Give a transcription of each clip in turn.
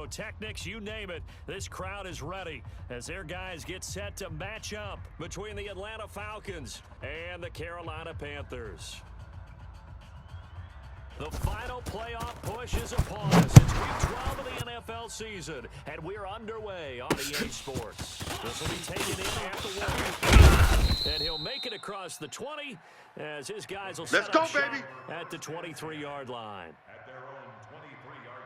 pyrotechnics, you name it. This crowd is ready as their guys get set to match up between the Atlanta Falcons and the Carolina Panthers. The final playoff push is upon us. It's week 12 of the NFL season, and we're underway on EA Sports. This will be taken in at the one. And he'll make it across the 20 as his guys will set up shop at the 23-yard line. At their own 23-yard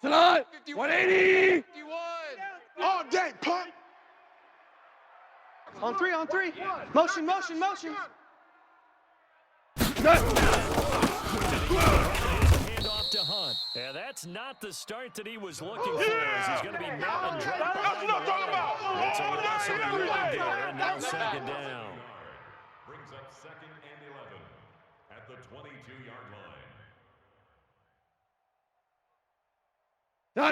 line. Tonight, 180. 51. All day, punt. On three. Motion. Handoff to Hunt. And that's not the start that he was looking for. As he's going to be met and dropped behind the line. It's a loss of the yard there, and now second down. Brings up 2nd and 11 at the 22-yard line.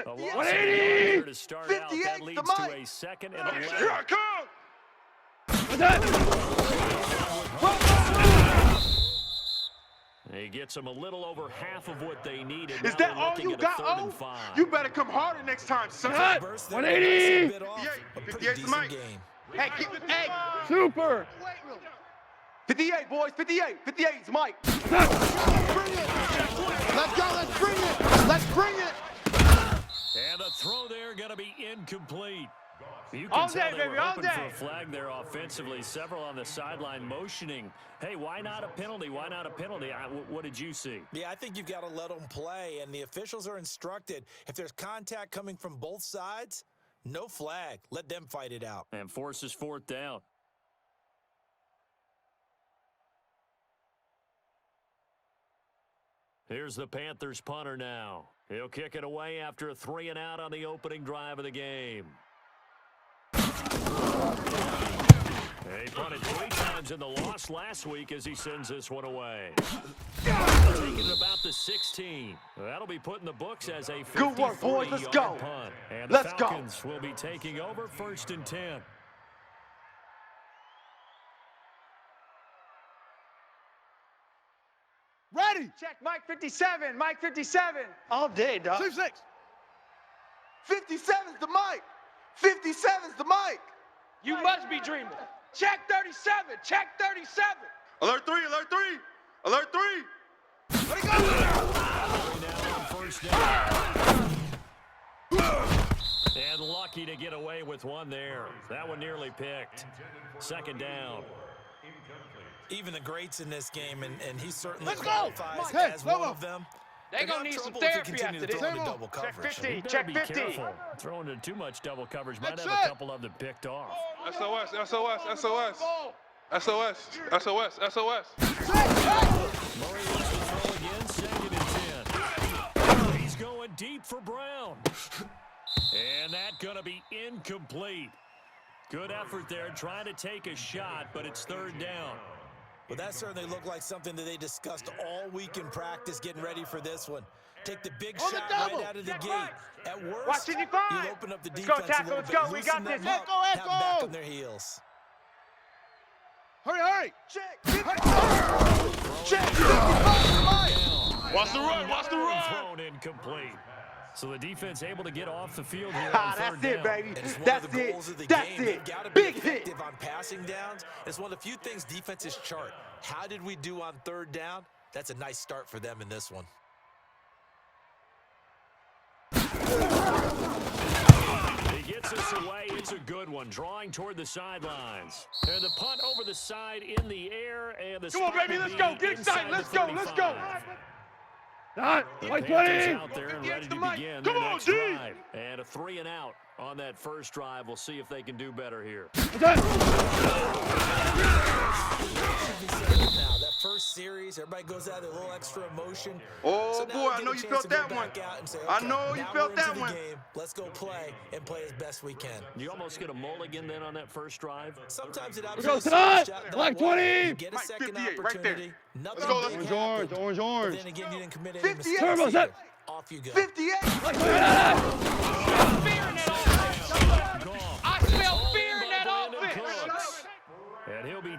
180. To start out, that leads to a 2nd and 11. Here I come. He gets them a little over half of what they needed. Is that all you got, O? You better come harder next time, son. 180. 58's the mic. Hey, super. 58, boys. 58's Mike. Bring it. Let's go. Let's bring it. And a throw there going to be incomplete. You All can day, tell they were baby, all open day. for a flag there offensively. Several on the sideline motioning. Hey, why not a penalty? Why not a penalty? What did you see? Yeah, I think you've got to let them play, and the officials are instructed. If there's contact coming from both sides, no flag. Let them fight it out. And forces 4th down. Here's the Panthers punter now. He'll kick it away after a 3-and-out on the opening drive of the game. He punted 3 times in the loss last week as he sends this one away. Taking it about the 16. That'll be put in the books as a 53-yard Good work, boys. Let's go. punt. And Let's the go. Falcons will be taking over 1st and 10. Ready. Check, Mike 57. All day, dog. 6. 57's the mic. 57's the mic. You must be dreaming. Check 37. Alert 3. Let it go. Now on 1st down. And lucky to get away with one there. That one nearly picked. 2nd down. Even the greats in this game, and he certainly Let's go. qualifies Hey, as level. one of them. They're going to need some trouble if he therapy continues after to this. throw into double Check coverage. 50. You better Check be 50. careful. Throwing into too much double coverage might That's have a it. couple of them picked off. SOS. Murray wants to throw again, 2nd and 10. He's going deep for Brown. And that going to be incomplete. Good effort there, trying to take a shot, but it's 3rd down. Well, that certainly looked like something that they discussed all week in practice getting ready for this one. Take the big On the shot double. right out of the gate. At worst, Watch 55. you'll open up the Let's go, defense tackle. a Let's little go. bit. We got Loosen this. them up, have them back Echo. on their heels. Hurry. Check. Watch the run. Thrown incomplete. So the defense able to get off the field here on 3rd That's down. it, baby. And it's one That's of the goals of the it. That's game. They've it. got to be Big hit. effective on passing downs. It's one of the few things defenses chart. How did we do on 3rd down? That's a nice start for them in this one. He gets us away. It's a good one. Drawing toward the sidelines. And the punt over the side in the air. And the Come on, spot baby. will Let's be go. Get inside excited. the Let's go. 35. Not. The Like Panthers 20. out there and ready to begin Come their on, next G. drive. And a 3-and-out on that first drive. We'll see if they can do better here. Now, that first series, everybody goes out with a little extra emotion. Oh, So now boy, we I get know a you chance felt to go that one. back out and say, I okay, know you now felt we're that into one. the game. Let's go play and play as best we can. You almost get a mulligan then on that first drive. Sometimes it go, absolutely Todd. shot that Black way. 20. You get a Mike, second 58, right there. opportunity. Nothing Let's go. big Let's happened. orange. But then again, you didn't commit any 58. mistakes Turbo either. set. Off you go. 58. Fearing it all.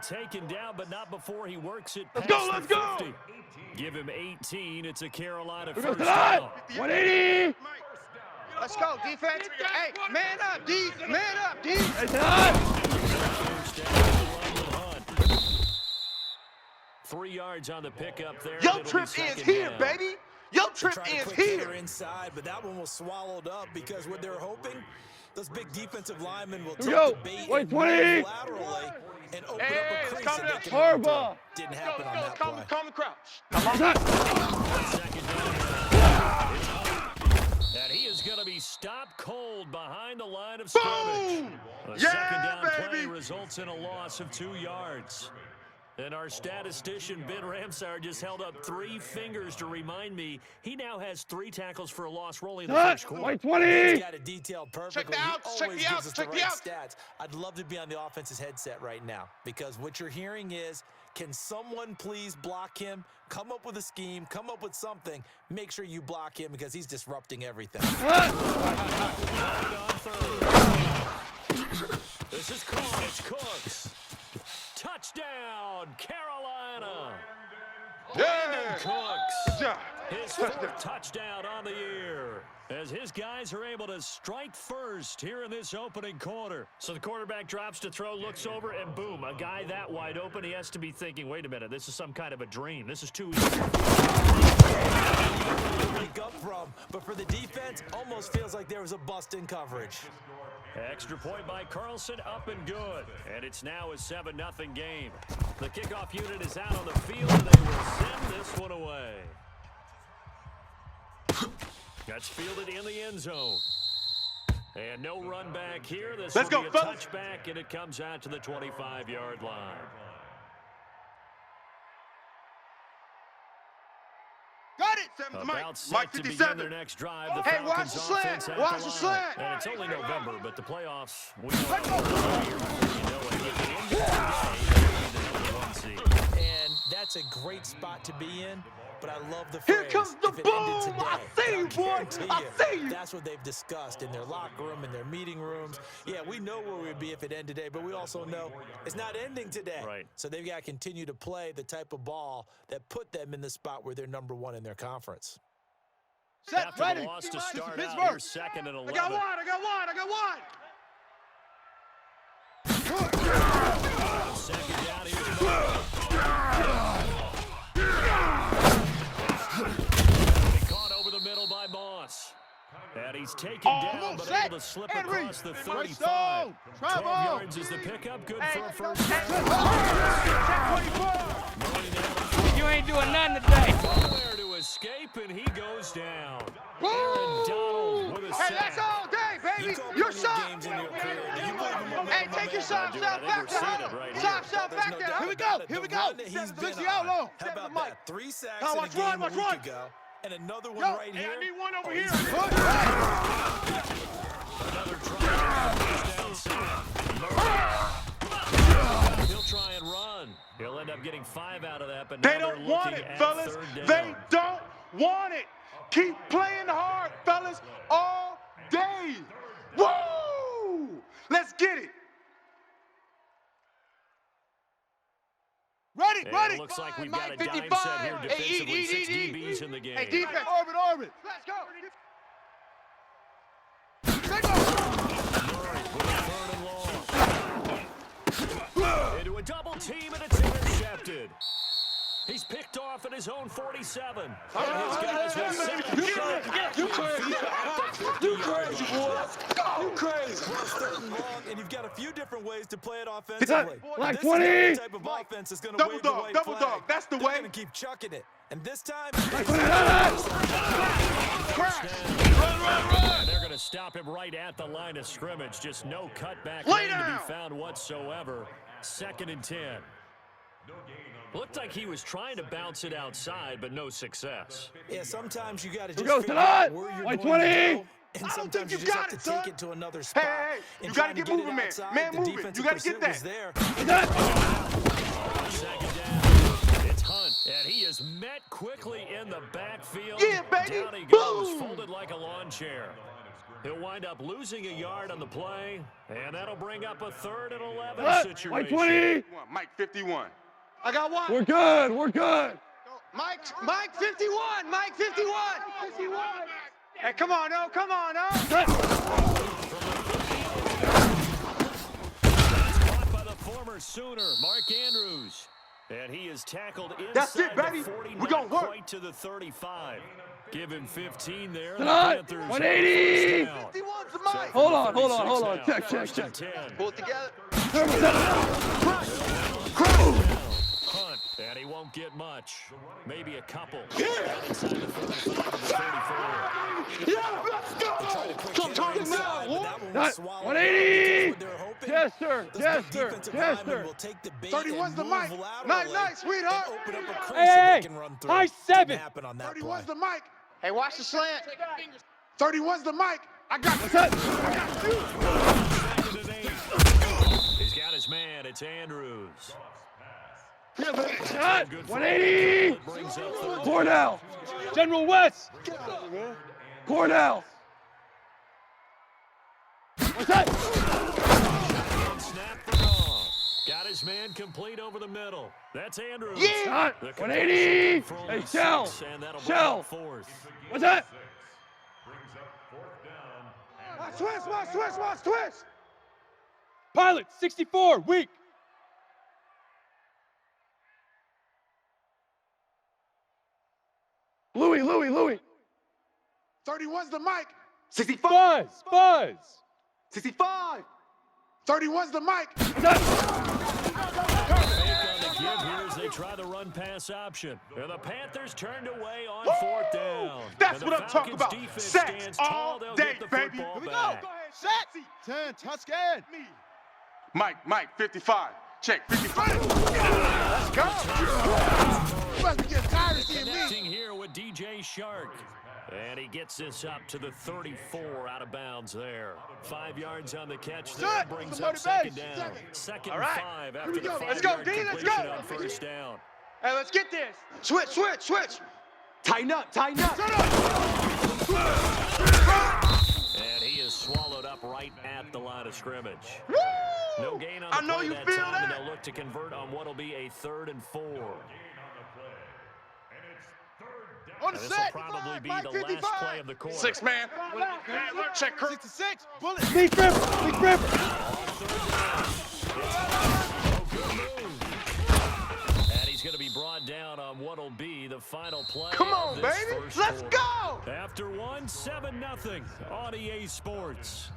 taken down, but not before he works it Let's past go, the let's go. 50. Give him 18. It's a Carolina We're going first to down. 180. Let's go, defense. Hey, man up, D. Man up, D. Hey, Todd. First down, 3 yards on the pickup there. Your It'll be trip second ends here, down. baby. Your trip Tried a ends quick here. hitter inside, but that one was swallowed up because what they're hoping, those big defensive linemen will Here we tilt go. the bait Wait, and 20. move laterally and open Hey, up a let's crease calm that down. they can run Hardball. through. Didn't happen on that play. Calm and crouch. Second down. And he is going to be stopped cold behind the line of scrimmage. Boom! A Yeah, second down play baby! results in a loss of 2 yards. And our statistician, Ben Ramsar, just held up 3 fingers to remind me he now has 3 tackles for a loss rolling in the first quarter. Wait, He's 20. got it detailed perfectly. Check the outs, He check always the gives outs, us check the the right outs. stats. I'd love to be on the offense's headset right now because what you're hearing is, can someone please block him? Come up with a scheme. Come up with something. Make sure you block him because he's disrupting everything. This is Cook. It's Cooks. Touchdown, Carolina. Yeah. Cooks. Good job. His 4th touchdown on the year as his guys are able to strike first here in this opening quarter. So the quarterback drops to throw, looks over, and boom, a guy that wide open. He has to be thinking, wait a minute, this is some kind of a dream. This is too easy. Wake up from, but for the defense, almost feels like there was a bust in coverage. Extra point by Carlson, up and good. And it's now a 7-0 game. The kickoff unit is out on the field, and they will send this one away. That's fielded in the end zone. And no run back here. This Let's will go, be a fellas. touchback, and it comes out to the 25-yard line. Got it. About set Mike to begin 57. their next drive. The Hey, Falcons watch the slant. offense at Watch the the line. slant. And it's only November, but the playoffs, we know how And that's a great spot to be in, but I love the Here phrase, comes the if it ended boom. today. I see you, And boy. guarantee I you, see you. That's what they've discussed in their locker room, in their meeting rooms. Yeah, we know where we'd be if it ended today, but we also know it's not ending today. Right. So they've got to continue to play the type of ball that put them in the spot where they're number 1 in their conference. Set, After ready. the loss to start out, Pittsburgh. here's 2nd and 11. I got one. Second down, here's caught over the middle by Moss. And he's taken down, but able to slip across the 35. 12 yards is the pickup. Good for a first down. You ain't doing nothing today. Nowhere to escape, and he goes down. Aaron Donald with a Hey, sack. that's all day, baby. You call Your plenty of shot. games in your career. Do you believe in what Hey, Mama take your Man soft do? shot I think back we're to seeing home. it right here. Soft shot There's back no there. doubt Here we about go. it. Here we The go. run that he's been 60 on. out low. How about Mike. that? 3 sacks Now in a watch game run, a watch week run. ago, and another one Yo, right hey, here. I need one over Oh, here. he's- Another try. First down sack. He'll try and run. He'll end up getting 5 out of that, but now They they're don't want looking it, at fellas. 3rd down. They don't want it. Keep playing hard, fellas, all day. Woo! Let's get it. Ready, And ready. it looks like we've got a Mike dime 55. set here Hey, defensively. 6 DBs in the game. Hey, defense. Orbit. Let's go. Murray with a 3rd and long. Into a double team, and it's intercepted. He's picked off at his own 47. And his guys will set up shop. You crazy. You crazy, boy. You crazy. Well, it's 3rd and long, and you've got a few different ways to play it offensively. Like This 20. is the type of offense that's going to Double wave dog, the white double flag. dog. That's the They're way. going to keep chucking it. And this time, And they're going to stop him right at the line of scrimmage. Just no cutback Lay lane to down. be found whatsoever. 2nd and 10. Looked like he was trying to bounce it outside, but no success. yeah, sometimes you got to Here just goes figure tonight. out where you're Like going to 20. go. And I don't sometimes think you you just got have to it, son. take it to another spot. Hey, And you trying gotta get to get moving, it man. outside, Man, the moving. defensive You gotta get pursuit that. was there. Second down. It's Hunt, and he is met quickly in the backfield. Yeah, baby. Down he goes, Boom. folded like a lawn chair. He'll wind up losing a yard on the play, and that'll bring up a 3rd and 11 situation. Mike 20. Mike 51. I got one. We're good. We're good. Mike 51. Mike 51. Hey, come on, oh, come on, oh. Caught by the former Sooner, Mark Andrews. And he is tackled inside That's it, baby. the 40, We gonna not work. quite to the 35. Give him 15 there. Tonight, The Panthers 180. 51's the Mike. Hold on. Check. First and 10. Pull it together. Hunt, and he won't get much. Maybe a couple. Inside the 35 to the 34. Yeah, let's go. Come talking now. 180. Jester. 31's the Mike. Nice, sweetheart. Hey, high 7. 31's the Mike. Hey, watch the slant. 31's the Mike. I got you. What's Second and 8. He's got his man. It's Andrews. Shot. 180. Brings up third. Cordell. General West. Cordell. What's that? Snap the ball. Got his man complete over the middle. That's Andrews. Shot. The 180. for Hey, only Shell. 6, and that'll bring Shell. up 4th. What's that? Brings up 4th down. And Watch twist. Pilot 64. Weak. Louis. 31's the Mike. 65. Buzz. 65. 31's the Mike. What's that? Fake on the give here as they try the run-pass option. And the Panthers turned away on 4th down. That's And what the I'm talking Falcons' about. defense Sacks stands all tall. They'll day, get the baby. football Here we go. back. Go ahead, Sack. 10. Touchdown. Mike 55. Check 55. Let's go. You must be getting tired of seeing me. Connecting here with DJ Shark. And he gets this up to the 34 out of bounds there. 5 yards on the catch there. Set. Brings Somebody up second base. down. Second All and right. 5 Here after we the go. 5-yard Let's go, D. Let's completion go. on first down. Hey, let's get this. Switch. Tighten up. And he is swallowed up right at the line of scrimmage. Woo! No gain on the I know play you that feel time, and that. they'll look to convert on what will be a 3rd and 4. On And the this will set. probably be Mike the 55. last play of the quarter. 6 man. Check Kirk. 66. Bullet. Big River. And he's going to be brought down on what will be the final play. Come of on, this baby. first Let's quarter. go. After 7-0 on EA Sports.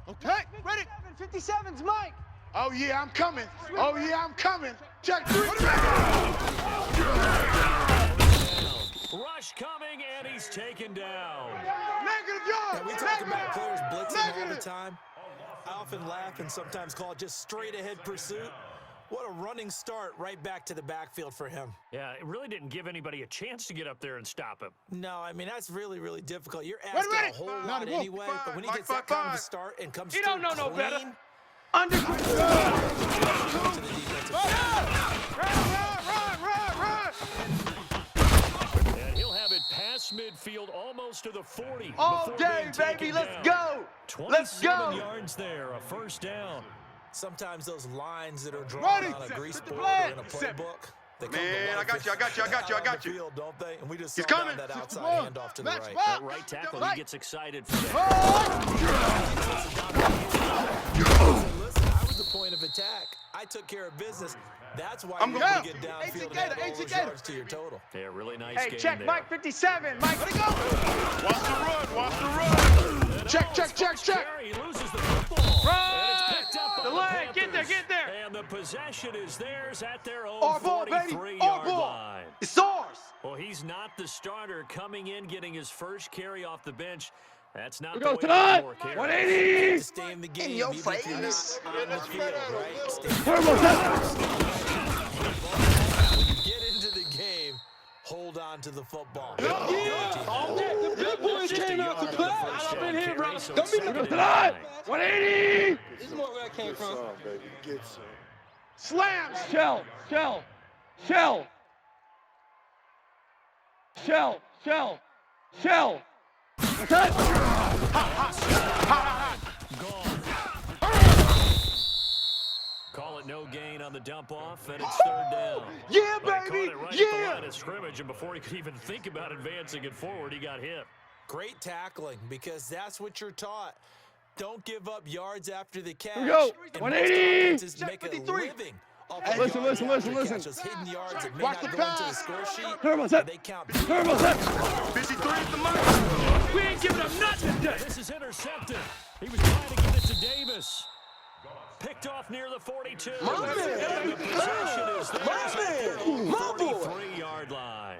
Okay. Ready. 57's Mike. Oh, yeah, I'm coming. Check 3. Rush coming, and he's taken down. Negative yard. And we talk about players blitzing all the time. I often laugh and sometimes call it just straight ahead pursuit. What a running start right back to the backfield for him. Yeah, it really didn't give anybody a chance to get up there and stop him. No, I mean, that's really, really difficult. You're asking ready. a whole lot anyway, but when he Mike, gets that 5-5. kind of a start and comes He through don't know no better. clean, Under. to the defensive Run. And he'll have it past midfield, almost to the 40. All before day, being baby. taken Let's down. go. 27 yards there, a first down. Sometimes those lines that are drawn Ready. on a grease Set the board play. or in a Set. playbook, they come Man, to I life got you, I got you, I got you, I out on got the you. field, don't they? And we just He's saw coming. down that Six, outside one. handoff to the Match right. ball. That right tackle, he gets excited for that. Listen, I was the point of attack. I took care of business. That's why I'm you're going. able to get downfield and add all those yards to your total. Yeah, really nice Hey, game check there. Mike 57. Mike, let it go. Watch the run. Check. He loses the football. Run! And it's picked up by The leg. Panthers. Get there. And the possession is theirs at their own Our ball, baby. 43-yard Our ball. line. It's ours. Well, he's not the starter coming in, getting his first carry off the bench. That's not We the go way tonight. to work here. 180. To stay in the game, your even if you're not face. on the field, right? Stay Turbo set. When you get into the game, hold on to the football. The big boys Just a came out to yard play. on the first I've been down here, bro. carry, so Don't it's be second looking and tonight. 9. 180. This is where I came from. Slams. Shell. Shell. What's that? Gone. Call it no gain on the dump off, and it's third down. Yeah, But he caught baby. it right at Yeah. the line of scrimmage, and before he could even think about advancing it forward, he got hit. Great tackling, because that's what you're taught. Don't give up yards after the catch. Here we go. And 180. most offenses make a 53. living off Hey, of listen, yards listen, after the listen. catch. Those hidden yards that may Watch not the go into the pass. score sheet. Turbo set. They count. Turbo set. 53 at the mic. We ain't giving him nothing today. This is intercepted. He was trying to get it to Davis. Picked off near the 42. My man. And the possession is theirs at their own My boy. 43-yard line.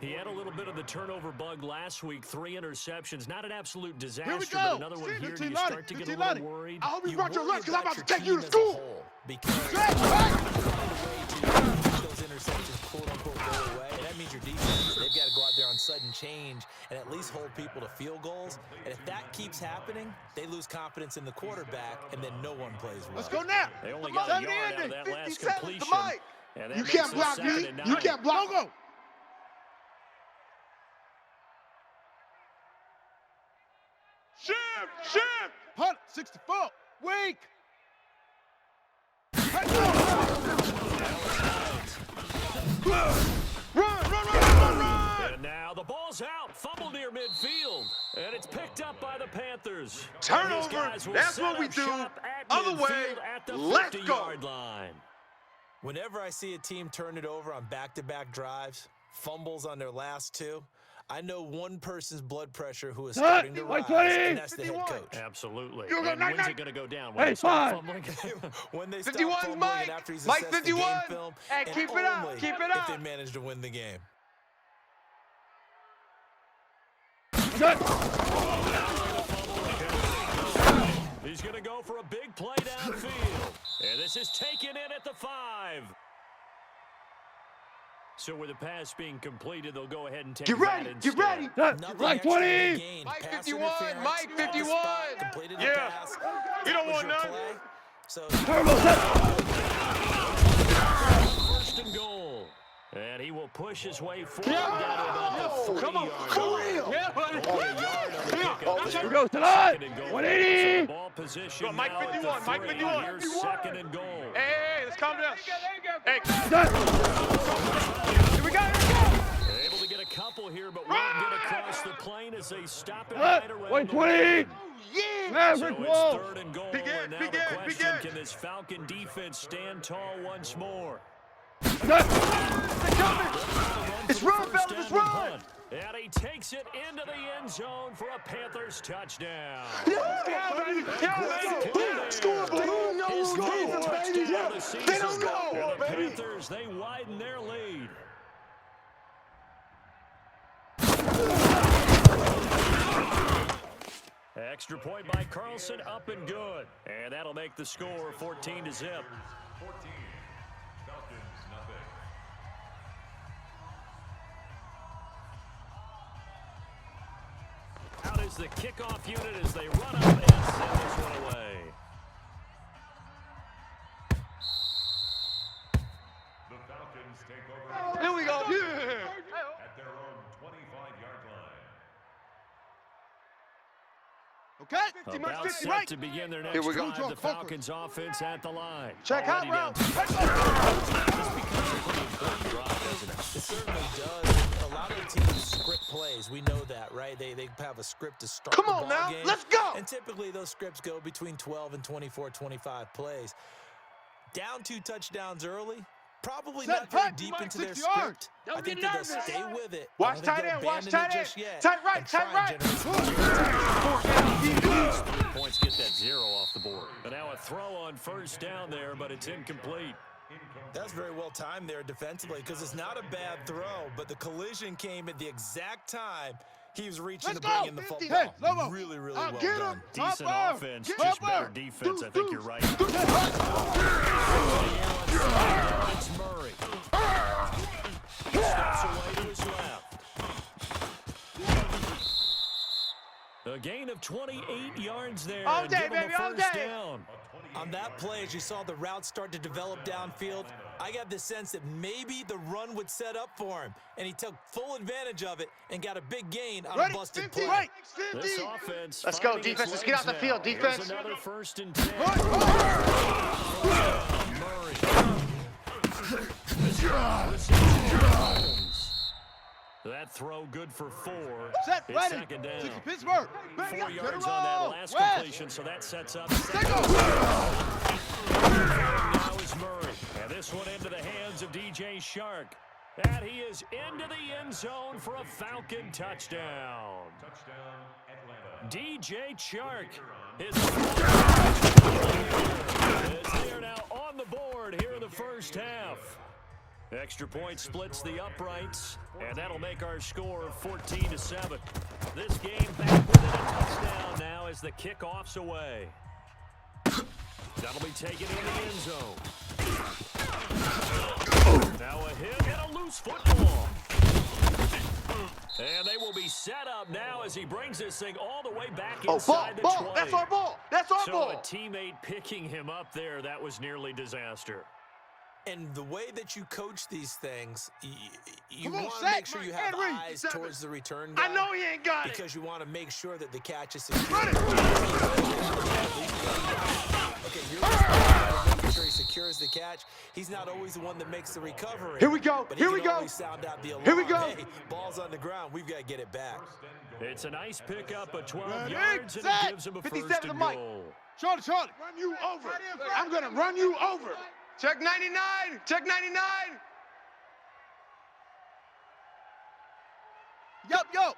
He had a little bit of the turnover bug last week, 3 interceptions. Not an absolute disaster, Here we but go. another one See, here. Do you 15-90, start to get a 15-90. little worried? I hope you You brought your worry lunch because I'm about about to take your you to team as a school. whole, because Stretch, those interceptions quote-unquote go away, and that means your defense, they've got to go out there on sudden change and at least hold people to field goals. And if that keeps happening, they lose confidence in the quarterback, and then no one plays well. Let's go now. They only got a yard out of that last 57 at the completion. mic. And that You makes can't it block 2nd me. and You 9. can't block. Go. Shift. Hunt. 64. Weak. Run. And now the ball's out. Fumble near midfield. And it's picked up by the Panthers. Turnover. These guys will That's set what we up do. shop at Other way. midfield at the Let's go. 50-yard line. Whenever I see a team turn it over on back-to-back drives, fumbles on their last 2, I know one person's blood pressure who is starting to rise, 120. and that's the head 51. coach. Absolutely. You go, And night, when's night. it going to go down? Hey, When they start five. fumbling? When they stop 51's fumbling Mike. and after he's Mike assessed the 51. game film, Hey, and keep it up. only Keep it if up. they manage to win the game. He's going to go for a big play downfield. And this is taken in at the 5. So with the pass being completed, they'll go ahead and take Get ready. that Get instead. ready. Nothing Like extra 20. to gain. Mike Pass 51, interference, Mike on the 51. spot, completed the Yeah. pass. You don't That was want your none. play. So Turbo set. 1st and goal. And he will push his way forward down to about the 3-yard Come on. For line. real. Only a yard on the kickoff. Here we go. Tonight. 2nd and goal. 180. So the ball position Go, Mike now at the 51, Mike 3. 51. Here's 2nd and goal. Hey, let's calm down. Hey, Set. here we go. Able to get a couple here, but won't get across the plane as they stop it Set. right around the 120. line. Yeah. Maverick So Wolf. it's 3rd and goal, Big and now big the end, big question, end. can this Falcon defense stand tall once more? Set. It's run, fellas. It's run. And he takes it into the end zone for a Panthers touchdown. Score, baby. His third touchdown of the season. They don't know, And the baby. Panthers, they widen their lead. Extra point by Carlson, up and good. And that'll make the score 14-0. 14. Falcons, nothing. Out is the kickoff unit as they run up and send this one away. The Falcons take over Here we go. Yeah. at their own 25-yard line. Okay. 50 much, About 50 set right. to begin their Here next we go. drive. The Falcons offense at the line. Check out Already route. down it certainly does. A lot of teams script plays. We know that, right? They have a script to start Come the on ball now. game. Let's go. And typically those scripts go between 12 and 24, 25 plays. Down 2 touchdowns early. Probably Set, not very Pat, deep Mike, into their 60 yards. script. Don't I think get that they'll nervous. stay with it. Watch I don't think tight they'll end, watch abandon tight it end. just yet Tight right, and try tight right. and generate some 3 points get that 0 off the board. But now a throw on 1st down there, but it's incomplete. That's very well timed there defensively because it's not a bad throw, but the collision came at the exact time he was reaching Let's to bring go. in the 50. football. Hey, Lobo. Really, really I'll well get done. him. Decent Up, offense, get just up. better defense. I think you're right. It's Murray. Steps away to his left. A gain of 28 yards there. All and day, give him baby, a all first day. down. On that play, as you saw the route start to develop downfield, I got the sense that maybe the run would set up for him, and he took full advantage of it and got a big gain on a busted play. Right. This offense. Let's go, finding its defense. Let's get out the legs field, now. defense. Here's another 1st and 10. Murray. That throw good for 4. Set, It's ready. 2nd down. 60 Pittsburgh. 4 yards on roll. that last West. completion, so that sets up. Take off. Now is Murray. And this one into the hands of DJ Shark. And he is into the end zone for a Falcon touchdown. Touchdown, Atlanta. DJ Shark is as they are now on the board here in the first half. Extra point splits the uprights, and that'll make our score 14-7. This game back within a touchdown now as the kickoff's away. That'll be taken in the end zone. Now a hit and a loose football. And they will be set up now as he brings this thing all the way back inside the 20. That's our ball. That's our So ball. a teammate picking him up there, that was nearly disaster. And the way that you coach these things, you Come on, want to sack, make sure you have Henry. eyes towards the return guy. I know he ain't got it. Because you want to make sure that the catch is secure. Run it. Okay, you're making sure he secures the catch. He's not always the one that makes the recovery. Here we go. But Here he we can go. always sound out the alarm. Here we go. Hey, ball's on the ground. We've got to get it back. It's a nice pickup of 12 Ready, yards, and set. it gives him a 57 first to and Mike. goal. Charlie. Run you over. I'm going to run you over. Check 99. Check 99. Yo. Go.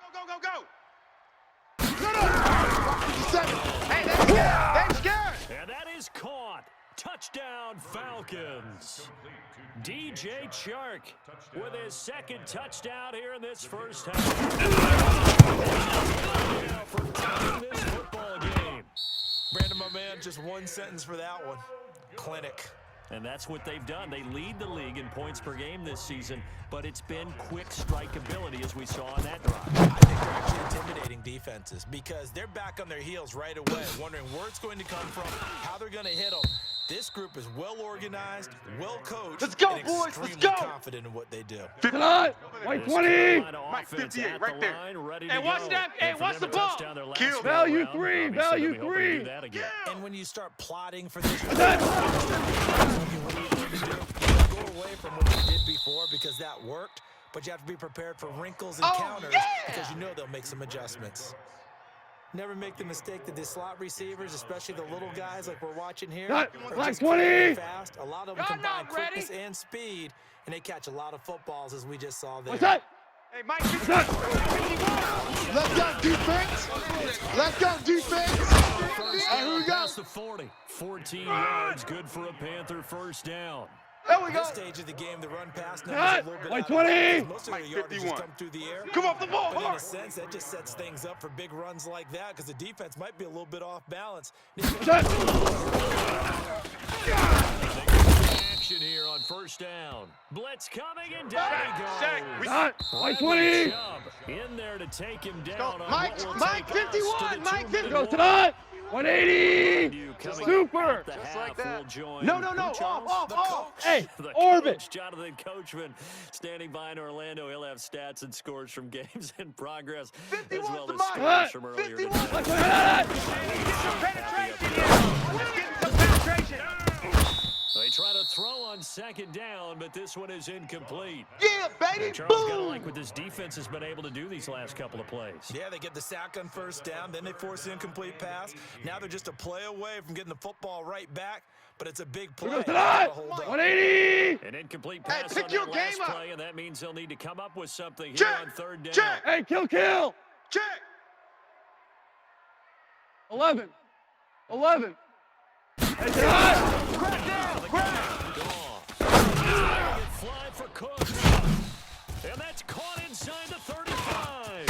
Get up. 57. Hey, that's scared. That's scared. And that is caught. Touchdown, Falcons. DJ Chark with his 2nd touchdown here in this first half. Now for taking this football game. Brandon, my man, just one sentence for that one. Clinic. And that's what they've done. They lead the league in points per game this season, but it's been quick strike ability as we saw on that drive. I think they're actually intimidating defenses because they're back on their heels right away, wondering where it's going to come from, how they're going to hit them. This group is well organized, well coached, Let's go, and boys. extremely Let's go. confident in what they do. Tonight. White 20. Mike 58 right there. Hey, what's that? Hey, what's the ball? Kill. Value 3. Value 3. And when you start plotting for this, Set. go away from what you did before because that worked, but you have to be prepared for wrinkles and counters because you know they'll make some adjustments. Never make the mistake that the slot receivers, especially the little guys like we're watching here, Cut. are Black just 20. fast. A lot of them combine quickness and speed, and they catch a lot of footballs as we just saw there. What's that? Hey, Mike. Set. Let's go, defense. Let's go, defense. And here we go. Past the 40. 14 yards, good for a Panther first down. There we At go. this stage of the game, the run pass Cut. numbers a little bit White out of balance. 20. Most of their Mike yardage just 51. come through the air. Come off the ball But in a hard. sense, that just sets things up for big runs like that because the defense might be a little bit off balance. Set. Action here on first down. Blitz coming, and down he goes. Cut. White 20. Chubb in there to take him down. on Mike, what will Mike take us to 51, the Mike 2-minute Go warning. tonight. 180. You coming Super. at the Just half like that. will join No. who, Charles? Off. Hey, The orbit. coach, Jonathan Coachman, standing by in Orlando. He'll have stats and scores from games in progress, as 51 well to as Mike. scores from earlier 51. today. Let's go. Penetration here. Let's get some penetration. They try to throw on 2nd down, but this one is incomplete. Yeah, baby. Charles, gotta Boom. like what this defense has been able to do these last couple of plays. Yeah, they get the sack on first down, then they force an incomplete pass. Now they're just a play away from getting the football right back, but it's a big play. Go They tonight. gotta hold on. 180. An incomplete pass pick on your that last game up. play, and that means they'll need to come up with something here Check. on 3rd down. Check. Hey, kill. Check. 11. Hey, tonight. Crack down. Crack. Fly for Cook. And that's caught inside the 35.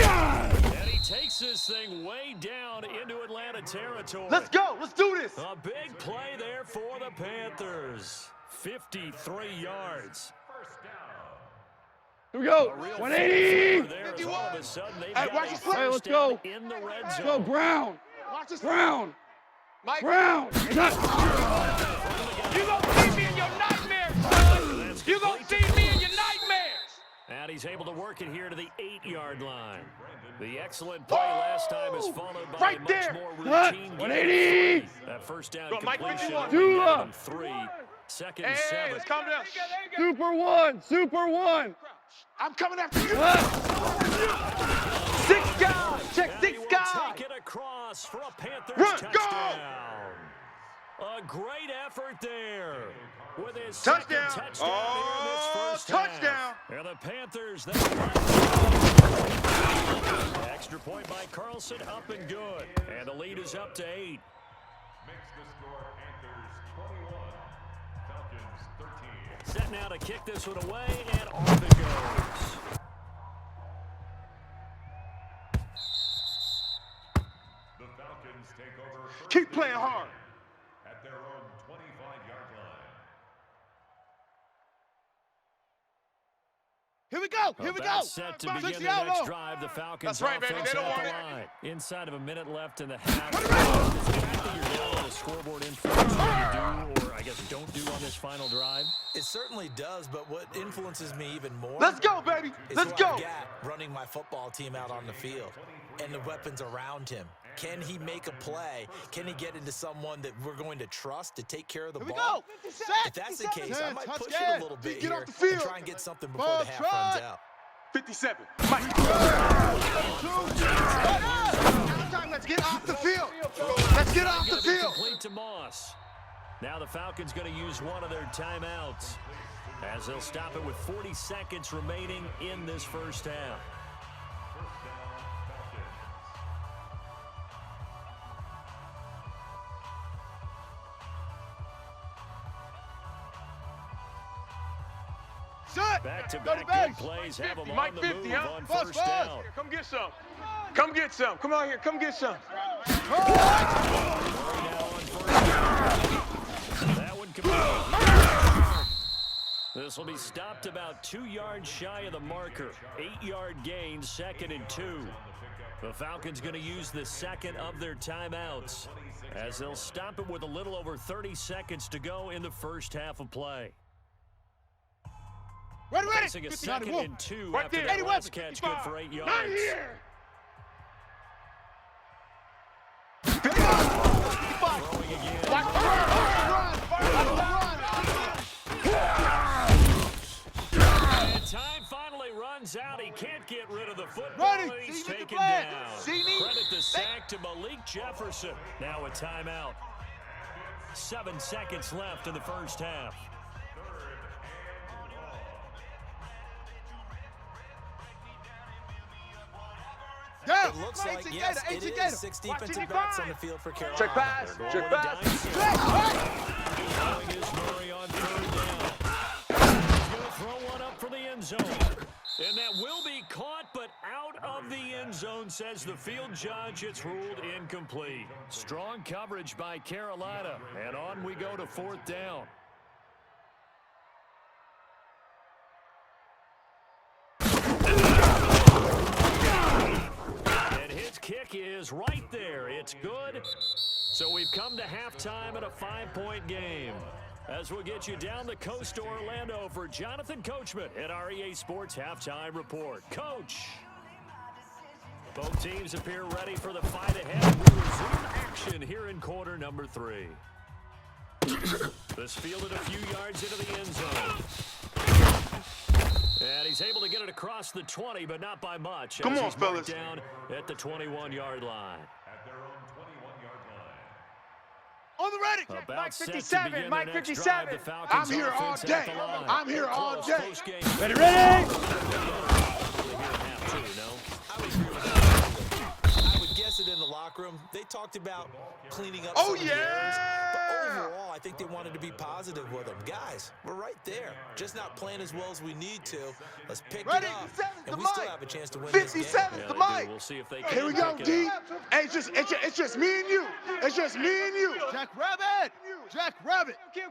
And he takes this thing way down into Atlanta territory. Let's go. Let's do this. A big play there for the Panthers. 53 yards. Here we go. 180. There is all of a sudden they've Hey, got watch a this play. Hey, let's first go. down in the red Let's zone. go, Brown. Watch this. Brown. Mike. Brown. Hey, cut. You gonna see me in your nightmares, son. And he's able to work it here to the 8-yard line. The excellent play last time is followed by a much more routine 180. That first down Go, Mike, completion 51. on 3. Second and Hey, 7. let's calm down. Super one. Super one. I'm coming after you. 6 guys. Check 6 guys. Take it across for a Panthers Run, touchdown. go! A great effort there. With his Touchdown. second touchdown here in this first touchdown. half. And the Panthers, extra point by Carlson, up and good. And the lead is up to 8. Makes the score Panthers 21, Falcons 13. Set now to kick this one away, and off it goes. The Falcons take over first Keep playing hard. at their own 25-yard line. Here we go. Here we go. About set to begin the next drive. The Falcons That's right, baby. offense They don't at want the it. line. Inside of a minute left in the half. It's the fact that you're down on the scoreboard influence what you do, or I guess don't do on this final drive. It certainly does, but what influences me even more Let's go, baby. is Let's who go. I've got running my football team out on the field and the weapons around him. Can he make a play? Can he get into someone that we're going to trust to take care of the Here we ball? go. If that's the case, I might push Touchdown. it a little bit Get here off the field. and try and get something before Ball the half trot. runs out. 57. Mike. Let's get off the field. Let's get off the Gonna be field. complete to Moss. Now the Falcons going to use one of their timeouts as they'll stop it with 40 seconds remaining in this first half. Shut. Back-to-back good plays have them on Mike the 50, move huh? on Buzz, first buzz. down. Here, come get some. Come get some. Come on here. Come get some. Now on first down. That one complete. This will be stopped about 2 yards shy of the marker. 8-yard gain, 2nd and 2. The Falcons going to use the second of their timeouts as they'll stop it with a little over 30 seconds to go in the first half of play. Ready. Facing a 2nd and 2 Right after there. that 81, last catch, good for 8 yards. Not here. Throwing again. And time finally runs out. He can't get rid of the football. Ready. And he's See me taken the flag. down. See me. Credit the sack to Malik Jefferson. Now a timeout. 7 seconds left in the first half. Down. It looks like, Eight yes, together, it eight together. is 6 Watch defensive 85. backs on the field for Carolina. Check pass. They're Check going pass. with a Throwing is Murray on 3rd down. He's going to throw one up for the end zone. And that will be caught, but out of the end zone, says the field judge. It's ruled incomplete. Strong coverage by Carolina. And on we go to 4th down. And his kick is right there. It's good. So we've come to halftime in a 5-point game. As we'll get you down the coast to Orlando for Jonathan Coachman at our EA Sports Halftime Report. Coach. Both teams appear ready for the fight ahead. We resume action here in quarter number 3. This fielded a few yards into the end zone. And he's able to get it across the 20, but not by much. Come as on, he's marked fellas. down at the 21-yard line. At their own 21-yard line. On the ready. About Mike set to 57, begin Mike their next 57. drive. The Falcons I'm here all offense at day. the line. I'm here all Close day. post-game. Ready. I would agree with that. I would guess it in the locker room. They talked about cleaning up some of the errors, but overall, I think they wanted to be positive with them. Guys, we're right there. Just not playing as well as we need to. Let's pick Ready. it up, 57's and the we still Mike. have a chance to win this game. 57's Yeah, the they Mike. do. We'll see if they can Here we go, pick it D. up. Hey, it's just me and you. It's just me and you. Jack Rabbit. Jack Rabbit. Kill.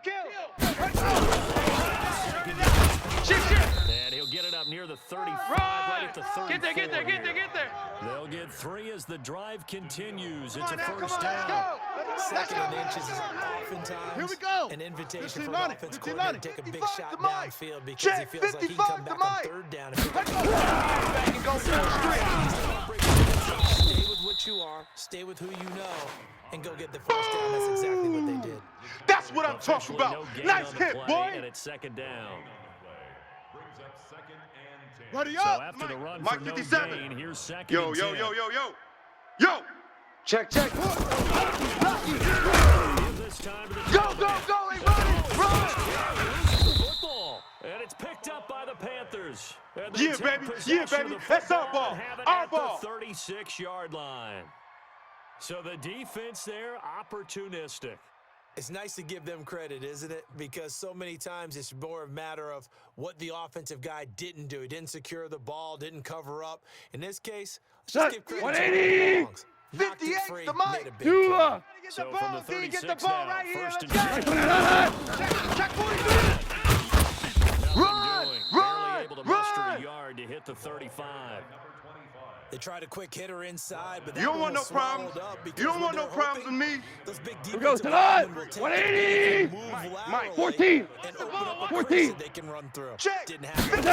And he'll get it up near the 35, right at the 34. Get there. They'll get 3 as the drive continues. It's a Come on, first let's down. go. Second and inches is oftentimes Here we go. an invitation for 15 an on it. offensive 15 coordinator on to it. take a big 55 shot to Mike. downfield because Check, he feels like he can 55 come to back on Mike. third down. Let's go. Back and go full straight. Stay with what you are, stay with who you know, and go get the first down. That's exactly what they did. That's what I'm talking Officially, about. no gain Nice on the hit, play, boy. And it's second down. Brings up second and 10. Ready So up. after the run Mike for no 57. gain, here's second Yo. and 10. Yo. Check. Give this time to the Go. Hey, run. football. And it's picked up by the Panthers. And they Yeah, take baby. possession Yeah, of baby. the That's our football ball. and have it Our at ball. the 36-yard line. So the defense there, opportunistic. It's nice to give them credit, isn't it? Because so many times it's more a matter of what the offensive guy didn't do. He didn't secure the ball, didn't cover up. In this case, let's just give credit to 180. who belongs. Knocked it 58 free, to Mike. made a big play. Get So the from ball, the D. Get the 36 ball now, right here. first Let's and go. 10. Check 43. Nothing Run, doing. run, Barely able to muster run. a yard to hit the 35. They tried a quick hitter inside, but that You don't one want no was problems. swallowed up because You don't when want no they're problems with hoping, me. those big we go, defensive Tanad. linemen will take 180. the move Mike, laterally 14. and open up a 14. crease that they can run through. Check. Didn't happen.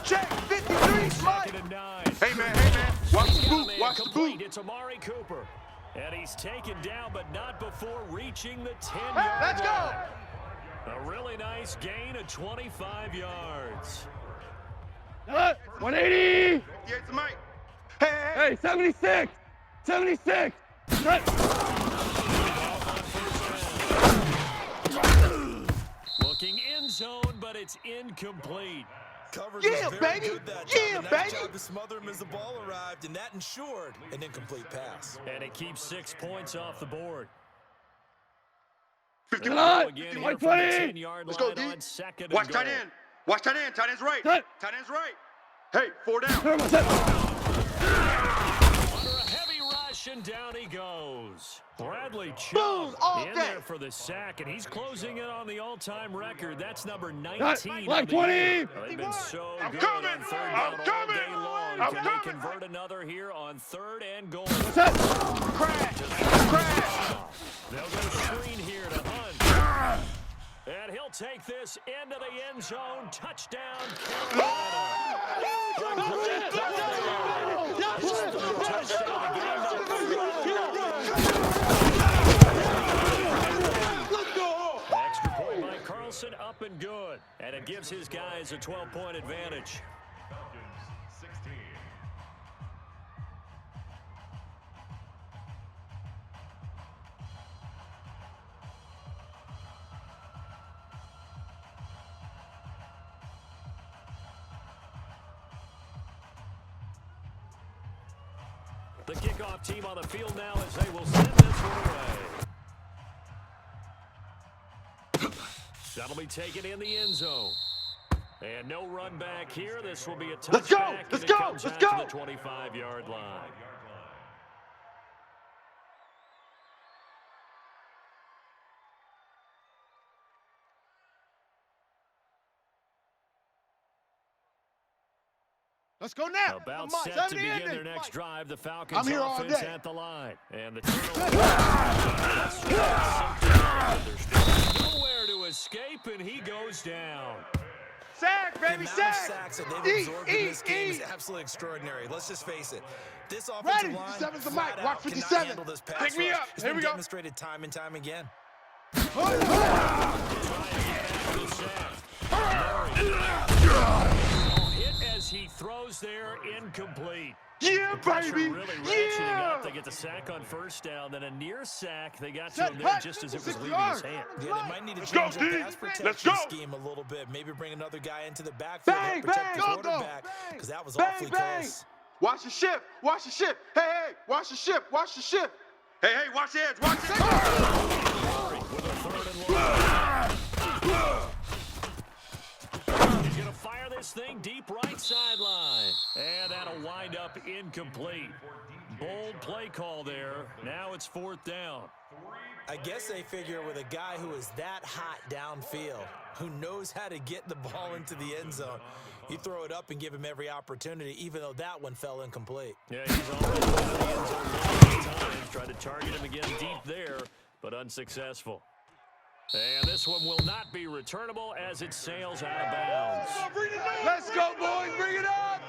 Check 53, Mike. Second and 9. Hey, man. Watch the boot. Man, Watch the complete. boot. It's Amari Cooper. And he's taken down, but not before reaching the 10-yard Let's go. line. A really nice gain of 25 yards. 180. Yeah, it's Mike. Hey, 76. Looking end zone, but it's incomplete. Coverage Yeah, was very baby. good that time. Yeah, A nice baby. job to smother him as the ball arrived, and that ensured an incomplete pass. And it keeps 6 points off the board. 59. Again, here from 120. the 10-yard Let's go, line D. on second and Watch goal. tight end. Watch tight end. Tight end's right. Set. Tight end's right. Hey, 4 down. Under a heavy rush, and down he goes. Bradley Chubb Boom, all in day. there for the sack, and he's closing in on the all-time record. That's number 19. Like on the 20. year. They've been so I'm good coming. on third I'm down all coming. day long. I'm Can coming. they convert another here on third and goal? Crash. They'll go screen here to Hunt. And he'll take this into the end zone. Touchdown, Carolina. Extra point by Carlson, up and good. And it gives his guys a 12-point advantage. Falcons 16. The kickoff team on the field now as they will send this one away. That'll be taken in the end zone. And no run back here. This will be a touchback. Let's go. And Let's it go. comes Let's out to go. the 25-yard line. Let's go now. About Come on, set to 70 begin their ending. next drive. The Falcons I'm here all offense day. at the line. And the turnover. Nowhere to escape, and he goes down. Sack, The baby, amount of sack. sacks that they've absorbed in this game is absolutely extraordinary. Let's just face it. This offensive Ready. line 57's the flat mic. Watch out 57. cannot handle this pass Pick me rush. up. It's Here been we go. demonstrated time and time again. Hit as he throws there, incomplete. Yeah, Pressure baby. really ratcheting up. They Yeah. get the sack on first down, then a near sack. They got to Set, him there hut, just as it was 60 leaving his yards. hand. Yeah, they might need to Let's go, change their D. pass Let's protection go. scheme a little bit. Maybe bring another guy into the backfield Bang, to protect bang, the go, quarterback bang. because that was Bang, awfully bang. close. Watch the ship. Watch the ship. Hey, watch the ship. Watch the ship. Hey, watch the edge. Watch the edge. With a third and long. He's going to fire this thing deep right sideline. And that'll wind up incomplete. Bold play call there. Now it's 4th down. I guess they figure with a guy who is that hot downfield, who knows how to get the ball into the end zone, you throw it up and give him every opportunity, even though that one fell incomplete. Yeah, he's already in the end zone multiple times. Tried to target him again deep there, but unsuccessful. And this one will not be returnable as it sails out of bounds. Let's go, boys. Bring it up.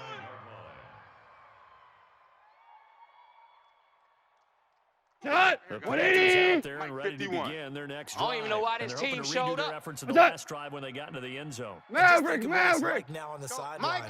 Cut! 180! Out there and ready to begin their next drive. I don't even know why this team showed up. Their efforts in the last drive when they got into the end zone. Maverick! Now on the sideline.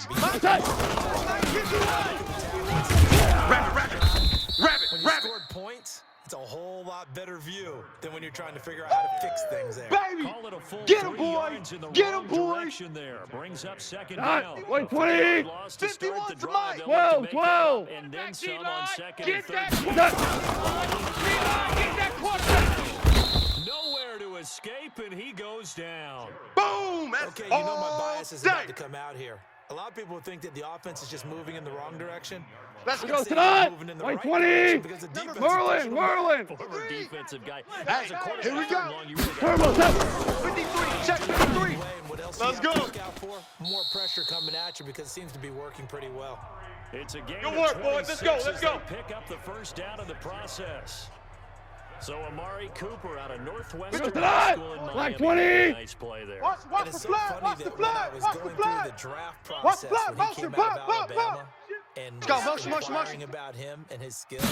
When you scored points, it's a whole lot better view than when you're trying to figure out how to fix things there. Baby! Call it a full Get him, 3 boy! yards in the Get wrong him, boy! direction there. Brings up 2nd down. 120! Lost to start the 51 to drive. Mike. They'll look to 12, make it up 12. and then some on 2nd and Get 3rd. that quarterback. Nowhere to escape, and he goes down. Boom. Okay, you know my bias is about to come out here. A lot of people think that the offense is just moving in the wrong direction. Let's I'm go saying tonight! moving in the right 120! direction because the defense is pushing Merlin! Former defensive guy. Hey, here we go. Turbo 7! 53. Check 53. And what else Let's you have go. to look out for? More pressure coming at you because it seems to be working pretty well. It's a game Good of work, boys. Let's go, 26 let's as go. they pick up the 1st down in the process. So Amari Cooper out of Northwestern High School in Miami. 20. Nice play there. Watch And the it's so flag. funny Watch the that when I flag. was Watch the going through flag. the draft Watch process the flag. when he Motion, came pop, out of pop, Alabama pop. and Go, was motion, motion, inquiring motion. about him and his skills, he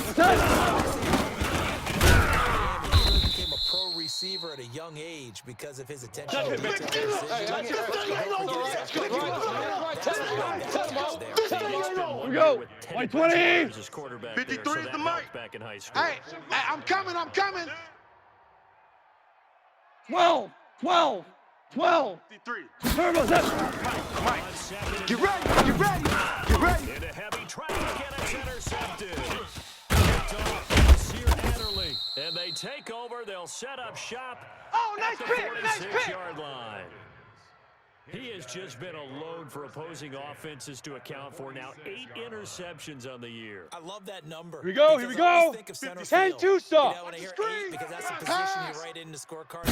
became a pro receiver at a young age because of his attention to detail. We go! 120! His quarterback 53 there, so is that the helped mic. back in high school. Hey, I'm coming. 12! 53. Turbo 7! Mike. Get ready. Get ready. Into heavy traffic, and it's intercepted. Picked off Sear Adderley. And they take over. They'll set up shop Oh, nice at the pick. Nice pick. 46-yard line. He has just been a load for opposing offenses to account for. Now 8 interceptions on the year. I love that number. Here we go, because here we I always go. think of center 10 field. two-stop. You know, when I hear 8, because that's the position you write in the scorecard.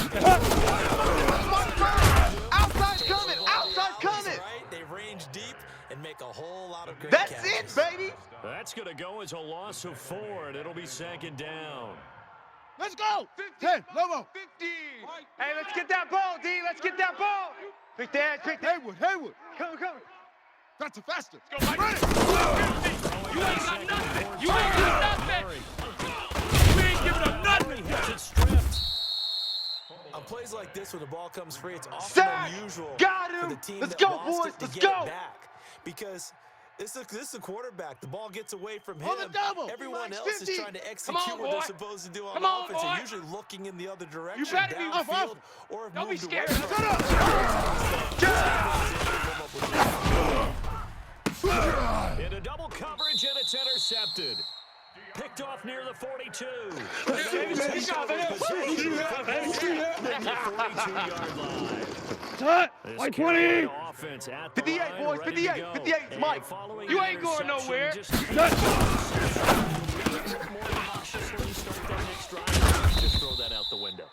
Outside's coming. Outside's coming. Right? They range deep and make a whole lot of great That's catches. it, baby. That's going to go as a loss of 4, and it'll be 2nd down. Let's go! 10, Lobo! 50. Hey, let's get that ball, D. Let's get that ball. Pick that. Haywood! Come. That's a faster! You ain't got nothing. You ain't got nothing. We ain't giving up nothing. Hits it stripped. On plays like this, when the ball comes free, it's often Sack. unusual Got for him. the team Let's that go, lost boys. it to Let's get go. it back. Because this is a quarterback. The ball gets away from him. On the double. Everyone Mike's else 50. is trying to Come execute on, what they're boy. supposed to do on Come on, offense. boy. They're usually looking in the other direction, better be downfield, or have Don't be moved scared. away Shut from up. Into double coverage, and it's intercepted. Picked off near the 42. The 42-yard line. Cut! This 120! Carolina offense at the 58, line, boys, ready to 58, go. 58, And Mike. following You the ain't going interception, nowhere. just Cut! more cautious when you start that next drive. Just throw that out the window.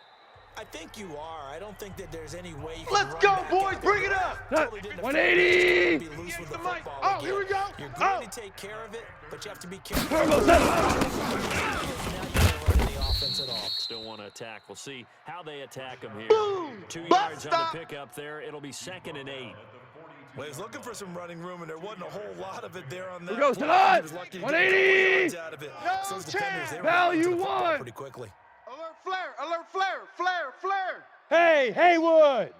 I think you are. I don't think that there's any way you can Let's run go, back boys. out Bring there. it up. Totally didn't affect 180. you. Be loose with the the mic. football Oh, again. here we go. You're going to take care of it, but you have to be careful. Turbo 7! Now you can't run any offense at all. Still want to attack. We'll see how they attack them here. Boom. 2 Bus yards on stop. the pickup there. It'll be 2nd and 8. Well, he was looking for some running room, and there wasn't a whole lot of it there on that. Here goes play. tonight. He was lucky to get a couple 180. yards out of it. No So those defenders, they were Value getting to the football one. pretty quickly. Alert flare. Alert flare. Flare. Hey, Haywood!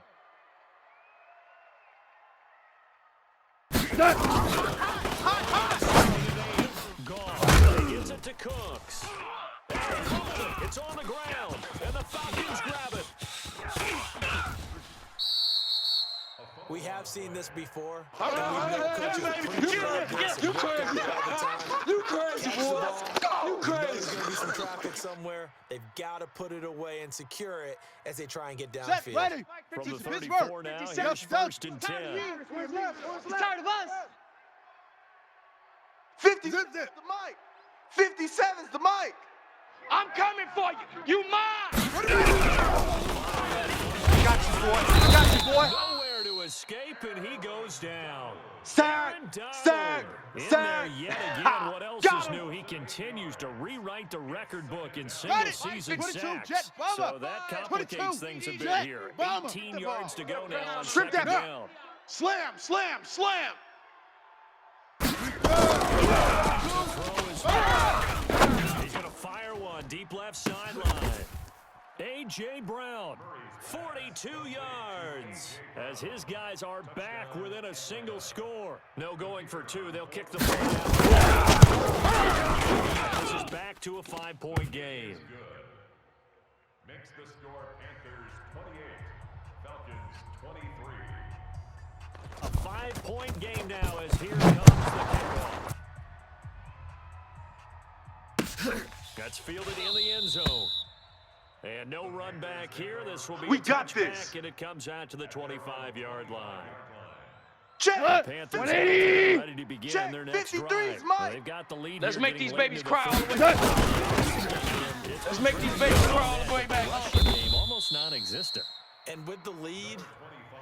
Cut! Gone. Gives it to Cooks. It's on the ground, and the Falcons grab it. We have seen this before. And we know coaches are pretty good at this and work on it all the time. You crazy, Catch the boy! ball. You There's crazy! going to be some traffic somewhere. They've got to put it away and secure it as they try and get Set, downfield. ready! From the Pittsburgh. 34 now, here's 1st and 10. He's tired of us. 50. Zip, zip. The mic. 57's the mic. I'm coming for you. You mine. Got you, boy. Got you, boy. Nowhere to escape, and he goes down. Sack. Sack. In there Sack. yet again. What else is new? He continues to rewrite the record book in single-season sacks. So that complicates things a bit here. 18 yards to go now on Strip that second down. Slam, slam, slam. He's going to fire one deep left sideline. A.J. Brown, 42 yards, as his guys are back within a single score. No going for two. They'll kick the ball out. This is back to a 5-point game. Makes the score Panthers 28, Falcons 23. A 5-point game now as here comes the kickoff. That's fielded in the end zone. And no run back here. This will be We a got touchback, this. and it comes out to the 25-yard line. Check. Panthers 180. ready to begin Check. their next 53's drive. Mike. They've got the lead. Let's here, make getting these late babies into cry the all the way back. Let's make these babies cry all the way back. game almost non-existent. And with the lead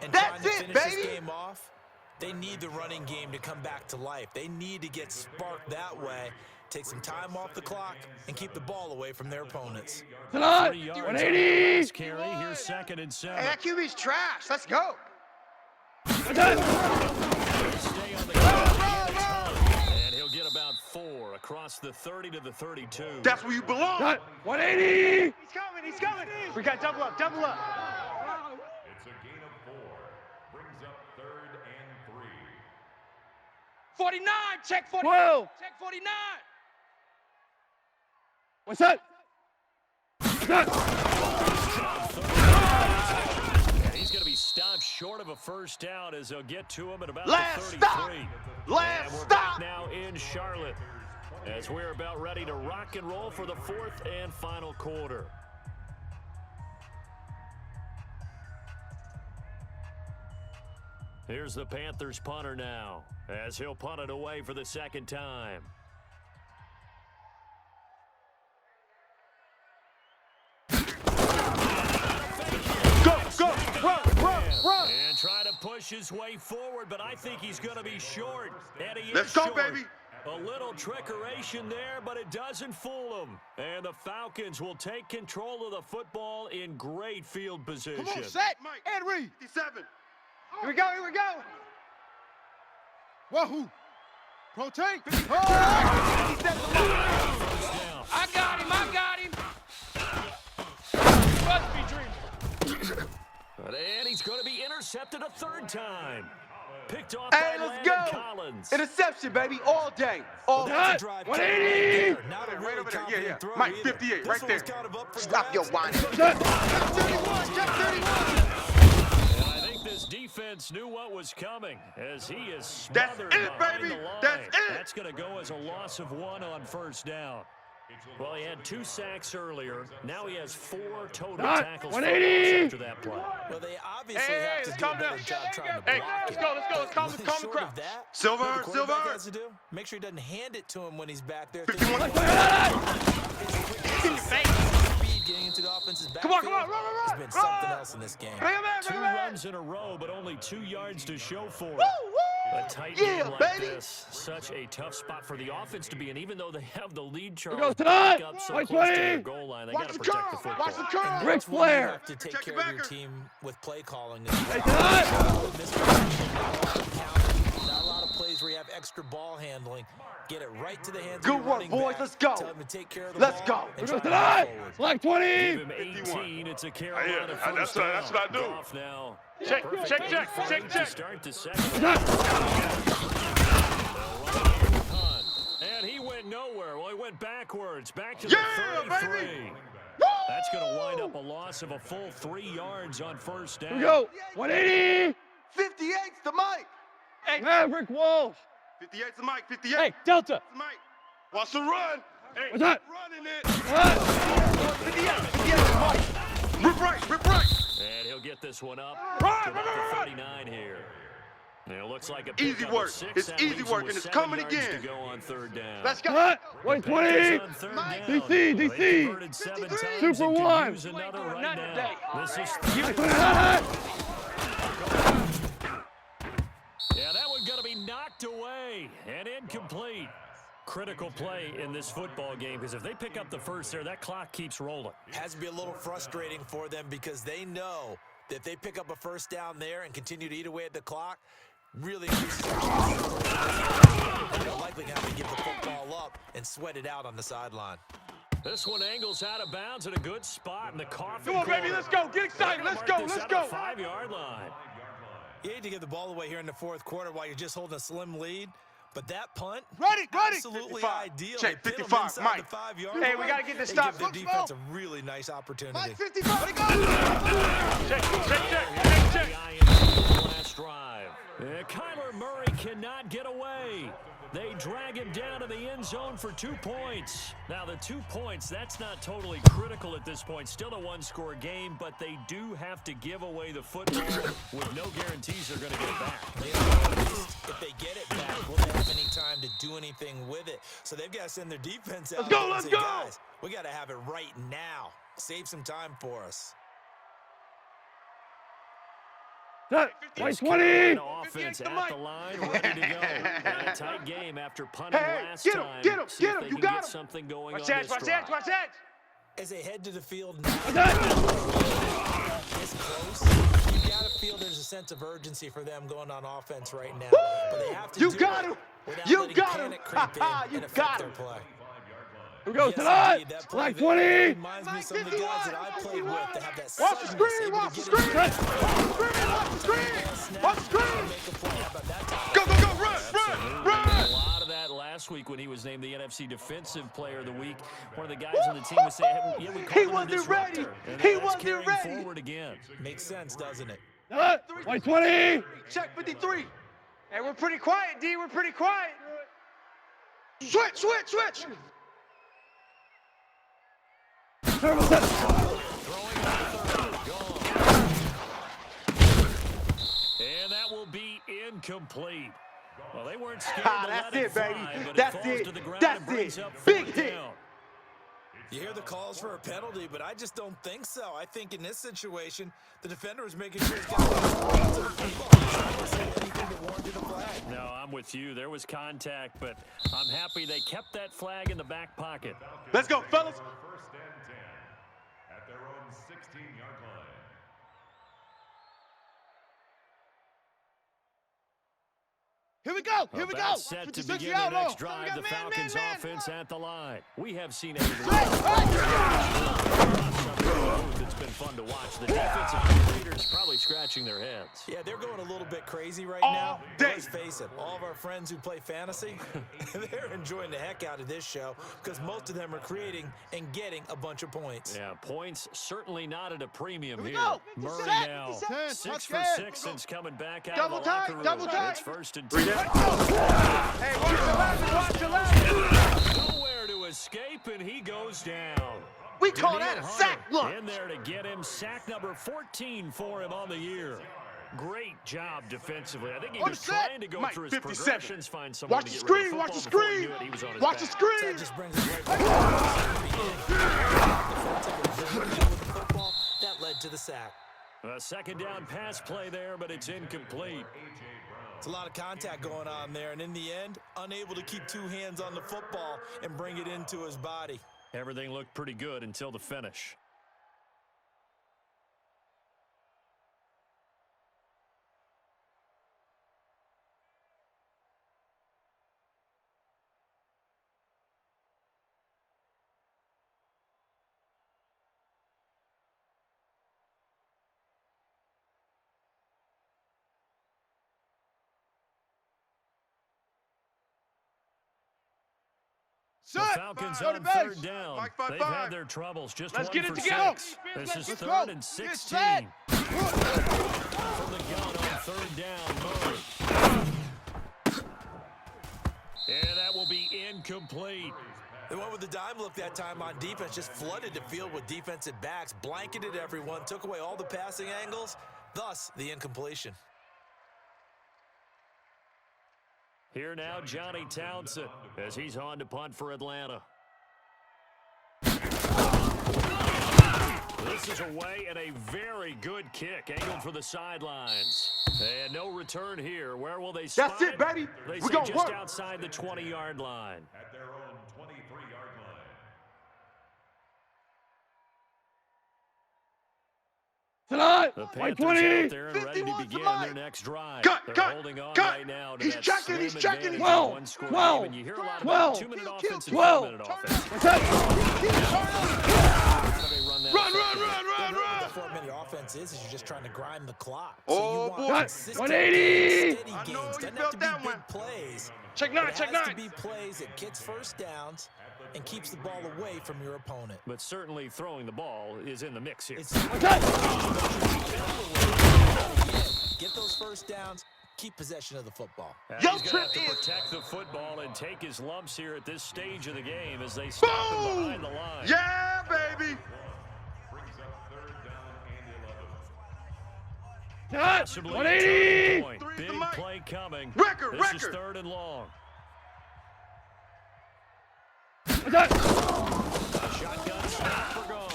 and That's trying to it, finish this baby. game off, they need the running game to come back to life. They need to get sparked that way, take some time off the clock, and keep the ball away from their opponents. 3 yards on the 180. pass carry. Here's 2nd and 7. Hey, that QB's trash. Let's go. Stay on the ground. And he'll get about 4 across the 30 to the 32. That's where you belong. 180. He's coming. He's coming. We got double up. Double up. It's a gain of 4. Brings up 3rd and 3. 49. Check 49. 12. Check 49. What's that? He's going to be stopped short of a first down as they'll get to him at about Last the 33. stop. Last And we're stop. back now in Charlotte as we're about ready to rock and roll for the 4th and final quarter. Here's the Panthers punter now as he'll punt it away for the 2nd time. Go. Run. And try to push his way forward, but I think he's going to be short. And he Let's is go, short. baby. A little trickeration there, but it doesn't fool him. And the Falcons will take control of the football in great field position. Come on, set, Mike. And read. 57. Here we go. Here we go. Wahoo. Rotate. First down. I got him. I got him. Must be dreaming. And he's going to be intercepted a 3rd time. Picked off Hey, by let's Landon go. Collins. Interception, baby, all day. All That's day. a drive 180. right there. Not a Right really over there. confident Yeah. throw Mike, either. 58, This right one was there. kind of up for Stop your grabs. whining. Check 31. Check 31. And I think this defense knew what was coming as he is That's smothered it, behind baby. the line. That's it. That's going to go as a loss of 1 on first down. Well, he had 2 sacks earlier. Now he has 4 total tackles for loss 180. after that play. Well, they obviously Hey, have to let's do a calm better down. job trying to Hey, block let's it. go, let's go. Let's calm But the short crowd. of that, Silver, what the quarterback silver. has to do, make sure he doesn't hand it to him when he's back there. 51. Speed getting into the offense's backfield. Come on, run. Has been something else in this game. Bring him in. 2 Bring him in. runs in a row, but only 2 yards to show for it. Woo! A tight Yeah, game like baby. this, such a tough spot for the offense to be in. Even though they have the lead, Charles, goes tonight. back up so Mike close to 20. their goal line, they got to protect the football. Watch the curl. Ric That's when you Flair. have to take Check care your of your backer. team with play calling. Hey, tonight. Not a lot of plays where you have extra ball handling. Get it right to the hands Good of your work, running boys. back. Let's go. Tell him to take care of the Let's ball go. and We're try going to move tonight. forward. Select Give 20. him 18. It's a Carolina Yeah, first that's what I do. Off now. Check, Perfect check, game check, for him check, to check. start the second. And he went nowhere. Well, he went backwards, back to the Yeah, 33. baby. That's going to wind up a loss of a full 3 yards on first down. Here we go. 180. 58's the mic. Maverick Wolf. 58's the mic. 58's Hey, Delta. the mic. Watch the run. Hey, What's that? running it. What? 58's the mic. Rip right. And he'll get this one up to about the 39 here. It looks like a Easy work. It's easy work, and it's coming again. To go on third down. Let's go. Cut. 120. DC. Super one. This is yeah, that one's going to be knocked away and incomplete. Critical play in this football game because if they pick up the first there, that clock keeps rolling. Has to be a little frustrating for them because they know that if they pick up a first down there and continue to eat away at the clock, really increases their chances. They're likely going to have to give the football up and sweat it out on the sideline. This one angles out of bounds in a good spot in the coffin. Come on, baby, let's go. Get excited. Let's go. Let's go. 5-yard line. You hate to give the ball away here in the fourth quarter while you're just holding a slim lead. But that punt, ready. absolutely 55. ideal. Check, They pin 55, them Mike. inside the 5-yard Hey, line. we got to get this They stop. give the defense a really nice opportunity. Mike 55. Check. Last drive. Kyler Murray cannot get away. They drag him down in the end zone for 2 points. Now, the 2 points, that's not totally critical at this point. Still a one-score game, but they do have to give away the football with no guarantees they're going to get it back. They don't know at least if they get it back, will they have any time to do anything with it? So they've got to send their defense out. Let's go. Guys, we got to have it right now. Save some time for us. Cut. 120. Offense at the line, ready to go. And a tight game after punting last get him, time. get him, See if get him. they You can got get him. something going Watch on that, this watch drive. that, watch that. As they head to the field now, this close, you got to feel there's a sense of urgency for them going on offense right now. But they have to You do got it him. without You letting got him. panic creep in You and affect got their him. play. Here we go. Yes, Tonight. indeed, that play Black there 20. reminds me of some of the guys that I played with that have that Watch the suddenness, screen. able Watch to the get screen. in Watch the screen. Watch the screen. make a play. How about that time? Go, run. A lot of that last week when he was named the NFC Defensive Player of the Week. One of the guys on the team was saying, yeah, we called him a wasn't ready. disruptor. And He that's wasn't carrying ready. forward again. Makes sense, doesn't it? Cut. 120. Check 53. Hey, we're pretty quiet, D. We're pretty quiet. Switch. Turbo set. And that will be incomplete. Well, they weren't scared to That's let it, baby. fly, but That's it falls it. to the ground That's and brings it. up Big fourth hit. down. You hear the calls for a penalty, but I just don't think so. I think in this situation, the defender is making sure he's got to the football. He's not going to say anything that warranted a flag. No, I'm with you. There was contact, but I'm happy they kept that flag in the back pocket. Let's go, fellas. First and 10 at their own 16-yard line. Here we go. Here we go. About set to 56 begin yard the next off. drive. The man, Falcons man. offense at the line. We have seen a Hey. it's been fun to watch. The defensive coordinators probably scratching their heads. Yeah, they're going a little bit crazy right All now. day. Let's face it, all of our friends who play fantasy, they're enjoying the heck out of this show because most of them are creating and getting a bunch of points. Yeah, points certainly not at a premium Here we here. go. Murray 57, now 57. 6 Let's for get it. 6 since coming back out Double of the tight, locker room. double tight. It's first and 3 10. down. Hey, watch your left. Nowhere to escape, and he goes down. We call that a Daniil sack Hunter lunch. in there to get him. Sack number 14 for him on the year. Great job defensively. I think he On was the set. trying to go Mike, through his 57. progressions, find someone Watch to the get rid of screen. Watch the football. Before he screen. knew it, he was on his Watch the back. screen. That just brings us right back to the football. That led to the sack. A second down pass play there, but it's incomplete. It's a lot of contact going on there, and in the end, unable to keep two hands on the football and bring it into his body. Everything looked pretty good until the finish. The Falcons on third down. Mike, 5-5. They've had their troubles. Just Let's one get it for together. 6. This is Let's third go. and Get 16. set. From the gun on third down, Murray. And that will be incomplete. They went with the dime look that time on defense, just flooded the field with defensive backs, blanketed everyone, took away all the passing angles, thus the incompletion. Here now, Johnny Townsend, as he's on to punt for Atlanta. This is away and a very good kick, angled for the sidelines. And no return here. Where will they spot That's it, baby. They We're say going to just work. outside the 20-yard line. At their own 23-yard line. Tonight, The like Panthers 20. out there and ready to begin their next drive. Cut, They're cut, holding on cut. right now to He's that checking, slim he's checking. advantage in 12, a one-score 12, game, and you hear a lot 12, about 2-minute offense and 12. 4-minute offense. What's that? How do they run that Run, effectively? What the 4-minute offense is you're just trying to grind the clock. Oh, so you want boy. consistent 180. steady I gains. know you Doesn't have felt to be that big one. plays. Check But nine, it check has to nine. be plays that gets first downs and keeps the ball away from your opponent. But certainly throwing the ball is in the mix here. It's What's that? get those first downs, keep possession of the football. And Yo, he's going to have to Trip is- protect the football and take his lumps here at this stage of the game as they stop him Boom! behind the line. Yeah, baby. Brings up 3rd down and 11. Cut. Possibly a 180. turning point. Three's the Big mic. play coming. Record, This is record. 3rd and long. What's that? Shotgun snap for gone.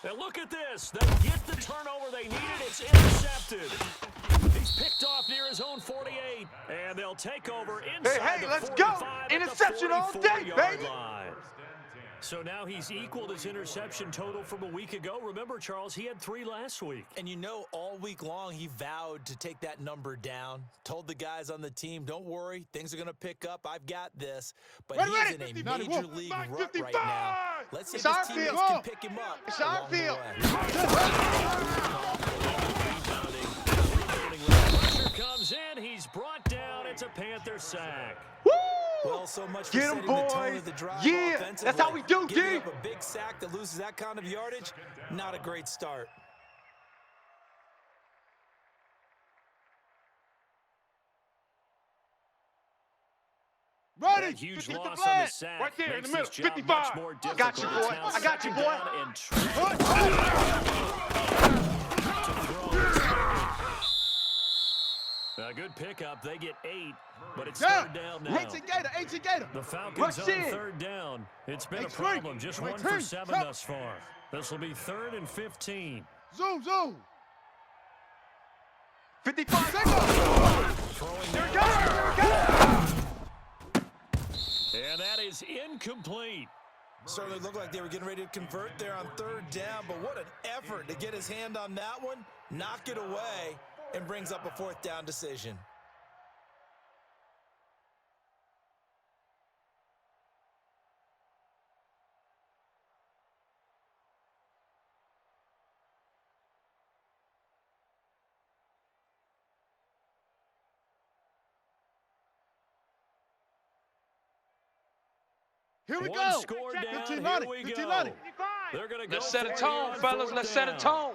And look at this. They get the turnover they needed. It's intercepted. He's picked off near his own 48. And they'll take over inside Hey, the let's go. 45 at the Interception all day, 44-yard baby. line. So now he's equaled his interception total from a week ago. Remember, Charles, he had 3 last week. And you know, all week long, he vowed to take that number down. Told the guys on the team, don't worry, things are going to pick up. I've got this. But Ready, he's ready. in a 50, major 91. league Mike, rut 55. right now. Let's see It's if our his teammates field. can pick him up. It's our along the field. way. Pressure comes in. He's brought down. It's a Panther sack. Woo! Well, so much for Get 'em, setting the tone boys. of the drive Yeah, offensively. that's how we do, Giving D. up a big sack that loses that kind of yardage, not a great start. Ready. That huge 50 loss the on the flag. sack Right there in makes the middle. this job much 55. more difficult. Got you, boy. It's now I got you, 2nd boy. down and a good pickup. They get 8, but it's Yeah. 3rd down now. 18 Gator, 18 Gator. The Falcons Rush on in. 3rd down. It's been a Hey, problem. Just Trey. 1 Trey, for 7 Trey. thus far. This will be 3rd and 15. Zoom, zoom. 55 seconds. Throwing There it down. goes. There it goes. And that is incomplete. Certainly looked like they were getting ready to convert there on 3rd down, but what an effort to get his hand on that one, knock it away, and brings up a 4th down decision. Here we One go. score down. 15 Here Lonnie, we 15 go. Lonnie. They're going to go Let's set a for it tone, on fellas. 4th Let's set a down. tone.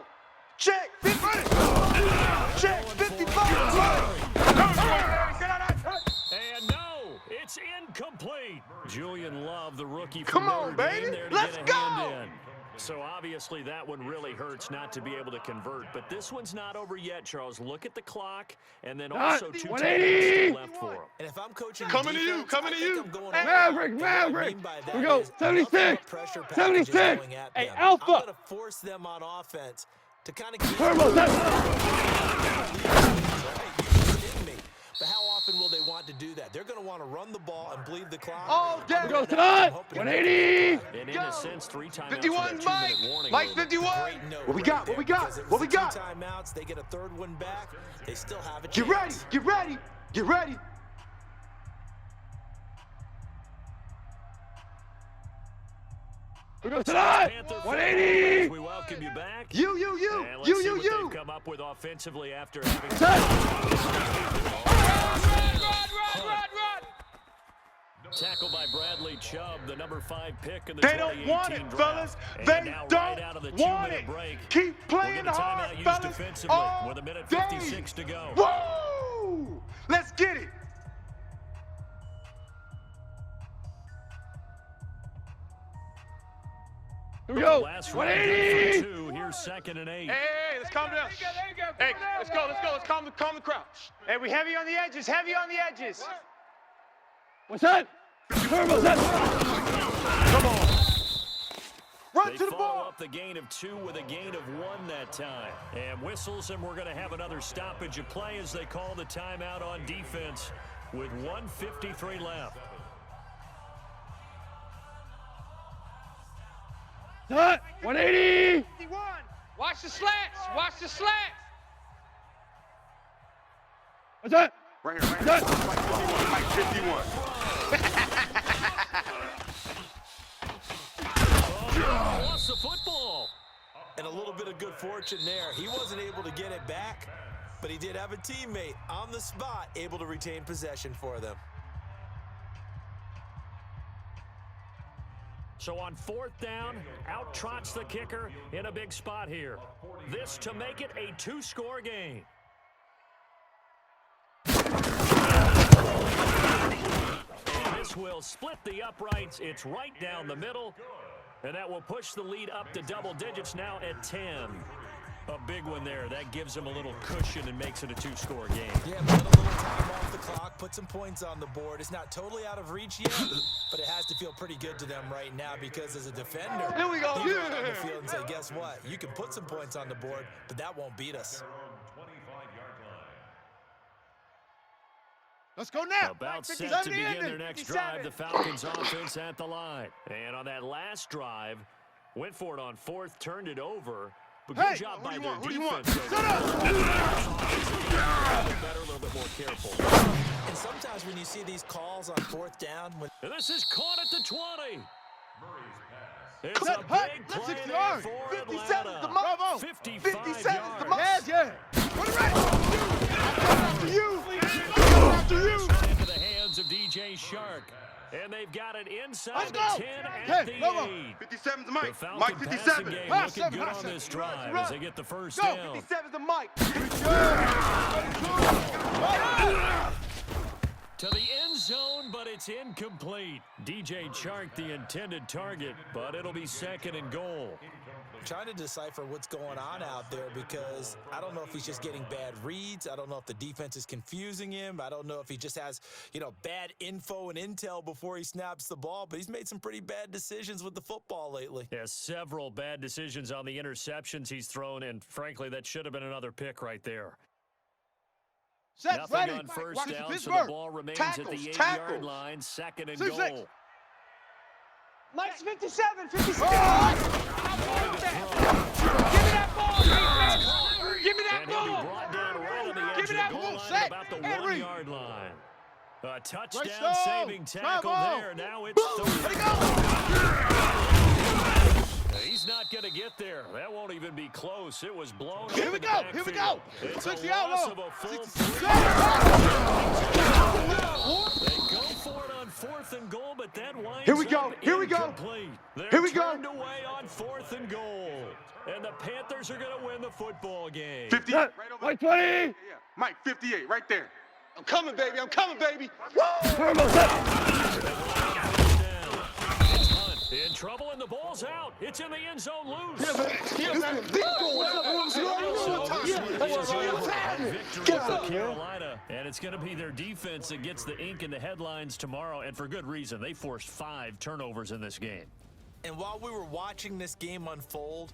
Check 55. Check 55. And no, it's incomplete. Julian Love, the rookie from Come on, Notre Dame, baby. there to Let's get a hand go. in. So obviously that one really hurts not to be able to convert. But this one's not over yet, Charles. Look at the clock, and then also 2 180. timeouts left for him. And if I'm coaching Coming to defense, you, coming I to think you. I'm going Maverick, And what I Maverick. mean by Here that we go. is 76, nothing but pressure packages 76. going at Hey, them. Alpha. I'm going to force them on offense to kind of keep Turbo, that. But how often will they want to do that? They're going to want to run the ball and bleed the clock. All day. Here we go tonight. 180. And in Yo. a sense, 3 timeouts 51, with that Mike. 2-minute warning. Mike, limit. 51. Great note What we right got? there, What we got? because if What we it's a got? 2 timeouts, they get a 3rd one back. They still have a chance. Get ready. Get ready. Get ready. Here we go tonight. Panther 180. fans, we welcome you back. You. And let's see what they've come up with offensively after having tackled by Bradley Chubb, the number 5 pick in the They 2018 don't want it, draft. fellas. And They now don't right out of the want 2-minute it. break, Keep we'll playing get a hard, timeout used fellas. defensively All with 1:56 day. to go. Woo! Let's get it. Here we go. Last run, good 180. for 2. Here's 2nd and 8. Hey, Hey, let's calm down. Hey, let's go. Let's calm the crowd. Hey, we heavy on the edges. Heavy on the edges. What's that? Turbo's that. Come on. Run They to the follow ball. up the gain of 2 with a gain of 1 that time. And whistles, and we're going to have another stoppage of play as they call the timeout on defense with 1:53 left. Cut. 180. 51. Watch the slants. Watch the slants. What's that? Right here. Mike 51. Lost the football. And a little bit of good fortune there. He wasn't able to get it back, but he did have a teammate on the spot able to retain possession for them. So on 4th down, out trots the kicker in a big spot here. This to make it a 2-score game. And this will split the uprights. It's right down the middle. And that will push the lead up to double digits now at 10. A big one there. That gives them a little cushion and makes it a 2-score game. Yeah, put a little time off the clock, put some points on the board. It's not totally out of reach yet, but it has to feel pretty good to them right now because as a defender, Here we go. you go on the field and say, guess what? You can put some points on the board, but that won't beat us. Let's go now. About set to begin their next drive, the Falcons offense at the line. And on that last drive, went for it on 4th, turned it over. But good job by their defense. Shut up! Better, a little bit more careful. And sometimes when you see these calls on 4th down, And this is caught at the 20. It's Cut, a cut. big That's play 60 there yards. for 57 's Atlanta. the mark. Bravo. 55 57 's yards. the mark. Yeah. Put it right. After you. After you. Into the hands of DJ Shark. And they've got it inside Let's the go. 10 at Hey, the Lobo. 8. 57's The Mike. Falcon Mike passing 57. game High looking seven, good high on seven. this drive Run. as they get the first Go. down. 57's the Mike. To the end zone, but it's incomplete. DJ Chark, the intended target, but it'll be 2nd and goal. trying to decipher what's going on out there because I don't know if he's just getting bad reads. I don't know if the defense is confusing him. I don't know if he just has, bad info and intel before he snaps the ball, but he's made some pretty bad decisions with the football lately. Yeah, several bad decisions on the interceptions he's thrown, and frankly, that should have been another pick right there. Set, Nothing ready. on first Watch down, this, so the Pittsburgh. ball remains Tackles, at the 8-yard tackles. line, 2nd and 6-6. goal. Mike's 57, 57. Oh. Give me that ball, defense. Give me that And he'll be ball. brought down right on the edge Give of me the that goal ball, line set. at about the Henry. 1-yard line. A Right touchdown-saving stone. tackle Bravo. there. Now it's Let it 30. go. He's not going to get there. That won't even be close. It was blown Here over we the go. Here we backfield. go. It's 60 a out loss low. of a full 67. 3. They go for it on 4th and goal, but that winds Here we go. up Here we go. incomplete. They're Here we go. turned away on 4th and goal. And the Panthers are going to win the football game. 50. Set. Right over Mike 20. Yeah. Mike 58, right there. I'm coming, baby. I'm coming, baby. Turbo set. It's Hunt in trouble, and the ball's out. It's in the end zone loose. Victory for Carolina, and it's going to be their defense that gets the ink in the headlines tomorrow, and for good reason. They forced 5 turnovers in this game. And while we were watching this game unfold,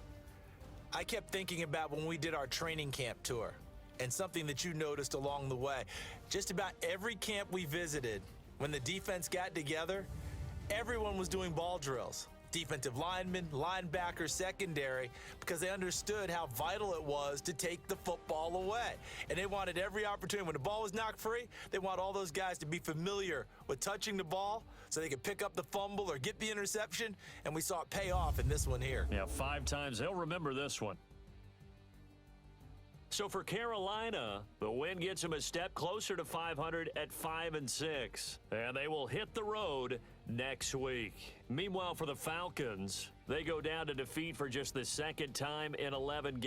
I kept thinking about when we did our training camp tour and something that you noticed along the way. Just about every camp we visited, when the defense got together, everyone was doing ball drills. Defensive linemen, linebackers, secondary, because they understood how vital it was to take the football away. And they wanted every opportunity. When the ball was knocked free, they want all those guys to be familiar with touching the ball so they could pick up the fumble or get the interception, and we saw it pay off in this one here. Yeah, 5 times. They'll remember this one. So for Carolina, the win gets them a step closer to 500 at 5-6. And they will hit the road next week. Meanwhile, for the Falcons, they go down to defeat for just the 2nd time in 11 games.